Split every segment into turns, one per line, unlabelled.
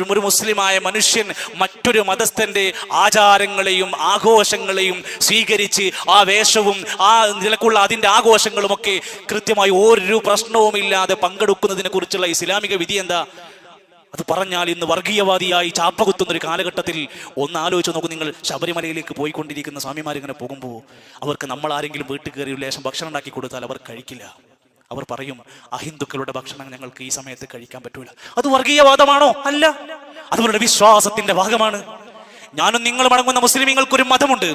ഒരു മുസ്ലിമായ മനുഷ്യൻ മറ്റൊരു മതസ്ഥന്റെ ആചാരങ്ങളെയും ആഘോഷങ്ങളെയും സ്വീകരിച്ച് ആ വേഷവും ആ നിലക്കുള്ള അതിൻ്റെ ആഘോഷങ്ങളുമൊക്കെ കൃത്യമായി ഒരു പ്രശ്നവുമില്ലാതെ പങ്കെടുക്കുന്നതിനെ കുറിച്ചുള്ള ഇസ്ലാമിക വിധി എന്താ? അത് പറഞ്ഞാൽ ഇന്ന് വർഗീയവാദിയായി ചാപ്പകുത്തുന്ന ഒരു കാലഘട്ടത്തിൽ ഒന്ന് ആലോചിച്ച് നോക്കും നിങ്ങൾ. ശബരിമലയിലേക്ക് പോയിക്കൊണ്ടിരിക്കുന്ന സ്വാമിമാരിങ്ങനെ പോകുമ്പോൾ അവർക്ക് നമ്മൾ ആരെങ്കിലും വീട്ടിൽ കയറി ഒരു ലേശം ഭക്ഷണം ഉണ്ടാക്കി കൊടുത്താൽ അവർ കഴിക്കില്ല. അവർ പറയും, അഹിന്ദുക്കളുടെ ഭക്ഷണം ഞങ്ങൾക്ക് ഈ സമയത്ത് കഴിക്കാൻ പറ്റൂല. അത് വർഗീയവാദമാണോ? അല്ല, അതുപോലെ വിശ്വാസത്തിന്റെ ഭാഗമാണ്. ഞാനും നിങ്ങൾ മടങ്ങുന്ന മുസ്ലിമീങ്ങൾക്കൊരു മതമുണ്ട്.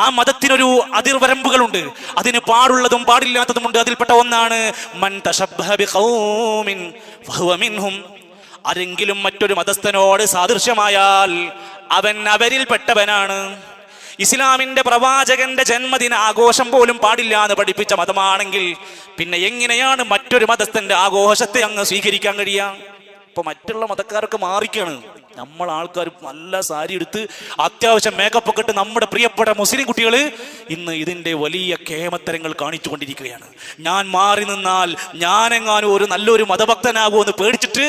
ആ മതത്തിനൊരു അതിർവരമ്പുകളുണ്ട്. അതിന് പാടുള്ളതും പാടില്ലാത്തതുമുണ്ട്. അതിൽപ്പെട്ട ഒന്നാണ് മൻ തശബ്ബഹ ബിഖൗമിൻ ഫഹുവ മിൻഹും. ആരെങ്കിലും മറ്റൊരു മതസ്ഥനോട് സാദൃശ്യമായാൽ അവൻ അവരിൽപ്പെട്ടവനാണ്. ഇസ്ലാമിന്റെ പ്രവാചകന്റെ ജന്മദിന ആഘോഷം പോലും പാടില്ല എന്ന് പഠിപ്പിച്ച മതമാണെങ്കിൽ പിന്നെ എങ്ങനെയാണ് മറ്റൊരു മതസ്ഥന്റെ ആഘോഷത്തെ അങ്ങ് സ്വീകരിക്കാൻ കഴിയുക? ഇപ്പൊ മറ്റുള്ള മതക്കാരൊക്കെ മാറിക്കാണ്. നമ്മൾ ആൾക്കാർ നല്ല സാരി എടുത്ത് അത്യാവശ്യം മേക്കപ്പ് ഒക്കെ ഇട്ട് നമ്മുടെ പ്രിയപ്പെട്ട മുസ്ലിം കുട്ടികൾ ഇന്ന് ഇതിന്റെ വലിയ കേമത്തരങ്ങൾ കാണിച്ചു കൊണ്ടിരിക്കുകയാണ്. ഞാൻ മാറി നിന്നാൽ ഞാനെങ്ങാനും ഒരു നല്ലൊരു മതഭക്തനാകുമോ എന്ന് പേടിച്ചിട്ട്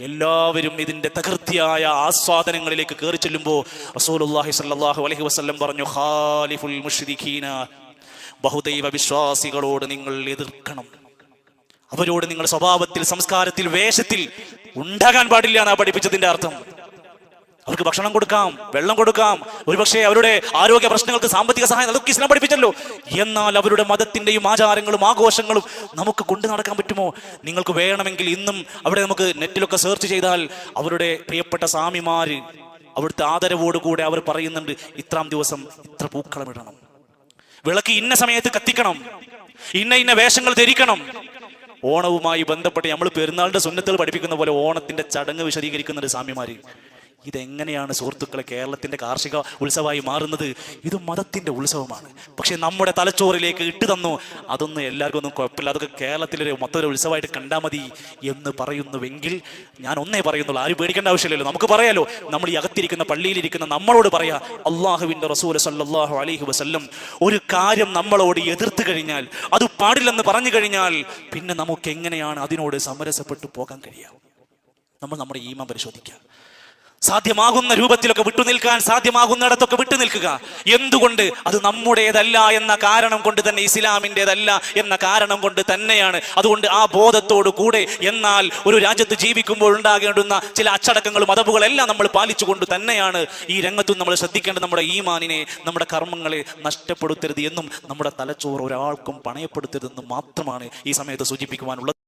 എല്ലാവരും ഇതിന്റെ തകൃതിയായ ആസ്വാദനങ്ങളിലേക്ക് കയറി ചെല്ലുമ്പോൾ റസൂലുള്ളാഹി സ്വല്ലല്ലാഹു അലൈഹി വസല്ലം പറഞ്ഞു, ഖാലിഫുൽ മുശ്രിക്കീന, ബഹുദൈവ വിശ്വാസികളോട് നിങ്ങൾ എതിർക്കണം. അവരോട് നിങ്ങൾ സ്വഭാവത്തിൽ, സംസ്കാരത്തിൽ, വേഷത്തിൽ ഉണ്ടാകാൻ പാടില്ല എന്നാ പഠിപ്പിച്ചതിന്റെ അർത്ഥം. അവർക്ക് ഭക്ഷണം കൊടുക്കാം, വെള്ളം കൊടുക്കാം, ഒരുപക്ഷെ അവരുടെ ആരോഗ്യ പ്രശ്നങ്ങൾക്ക് സാമ്പത്തിക സഹായം, അതൊക്കെ ഇസ്ലാം പഠിപ്പിച്ചല്ലോ. എന്നാൽ അവരുടെ മതത്തിന്റെയും ആചാരങ്ങളും ആഘോഷങ്ങളും നമുക്ക് കൊണ്ടു നടക്കാൻ പറ്റുമോ? നിങ്ങൾക്ക് വേണമെങ്കിൽ ഇന്നും അവിടെ നമുക്ക് നെറ്റിലൊക്കെ സെർച്ച് ചെയ്താൽ അവരുടെ പ്രിയപ്പെട്ട സ്വാമിമാര് അവിടുത്തെ ആദരവോടുകൂടെ അവർ പറയുന്നുണ്ട്, ഇത്രാം ദിവസം ഇത്ര പൂക്കളം ഇടണം, വിളക്ക് ഇന്ന സമയത്ത് കത്തിക്കണം, ഇന്ന വേഷങ്ങൾ ധരിക്കണം. ഓണവുമായി ബന്ധപ്പെട്ട് നമ്മൾ പെരുന്നാളിന്റെ സുന്നത്തുകൾ പഠിപ്പിക്കുന്ന പോലെ ഓണത്തിന്റെ ചടങ്ങ് വിശദീകരിക്കുന്ന സ്വാമിമാര്. ഇതെങ്ങനെയാണ് സുഹൃത്തുക്കളെ കേരളത്തിന്റെ കാർഷിക ഉത്സവമായി മാറുന്നത്? ഇത് മതത്തിന്റെ ഉത്സവമാണ്. പക്ഷെ നമ്മുടെ തലച്ചോറിലേക്ക് ഇട്ടു തന്നു, അതൊന്നും എല്ലാവർക്കും ഒന്നും കുഴപ്പമില്ല, അതൊക്കെ കേരളത്തിലൊരു മൊത്തം ഉത്സവമായിട്ട് കണ്ടാൽ മതി എന്ന് പറയുന്നുവെങ്കിൽ ഞാൻ ഒന്നേ പറയുന്നുള്ളൂ, ആരും പേടിക്കേണ്ട ആവശ്യമില്ലല്ലോ. നമുക്ക് പറയാലോ, നമ്മൾ ഈ അകത്തിരിക്കുന്ന പള്ളിയിലിരിക്കുന്ന നമ്മളോട് പറയാ, അള്ളാഹുവിന്റെ റസൂൽ സല്ലല്ലാഹു അലൈഹി വസല്ലം ഒരു കാര്യം നമ്മളോട് എതിർത്ത് കഴിഞ്ഞാൽ, അത് പാടില്ലെന്ന് പറഞ്ഞു കഴിഞ്ഞാൽ പിന്നെ നമുക്ക് എങ്ങനെയാണ് അതിനോട് സമരസപ്പെട്ടു പോകാൻ കഴിയുക? നമ്മൾ നമ്മുടെ ഈമാൻ പരിശോധിക്കുക. സാധ്യമാകുന്ന രൂപത്തിലൊക്കെ വിട്ടുനിൽക്കാൻ സാധ്യമാകുന്നിടത്തൊക്കെ വിട്ടുനിൽക്കുക. എന്തുകൊണ്ട്? അത് നമ്മുടേതല്ല എന്ന കാരണം കൊണ്ട് തന്നെ, ഇസ്ലാമിൻ്റെതല്ല എന്ന കാരണം കൊണ്ട് തന്നെയാണ്. അതുകൊണ്ട് ആ ബോധത്തോടു കൂടെ, എന്നാൽ ഒരു രാജ്യത്ത് ജീവിക്കുമ്പോൾ ഉണ്ടാകേണ്ടുന്ന ചില അച്ചടക്കങ്ങളും മതബുകളെല്ലാം നമ്മൾ പാലിച്ചുകൊണ്ട് തന്നെയാണ് ഈ രംഗത്തും നമ്മൾ ശ്രദ്ധിക്കേണ്ടത്. നമ്മുടെ ഈമാനിനെ, നമ്മുടെ കർമ്മങ്ങളെ നഷ്ടപ്പെടുത്തരുത് എന്നും നമ്മുടെ തലച്ചോറ് ഒരാൾക്കും പണയപ്പെടുത്തരുതെന്നും മാത്രമാണ് ഈ സമയത്ത് സൂചിപ്പിക്കുവാനുള്ളത്.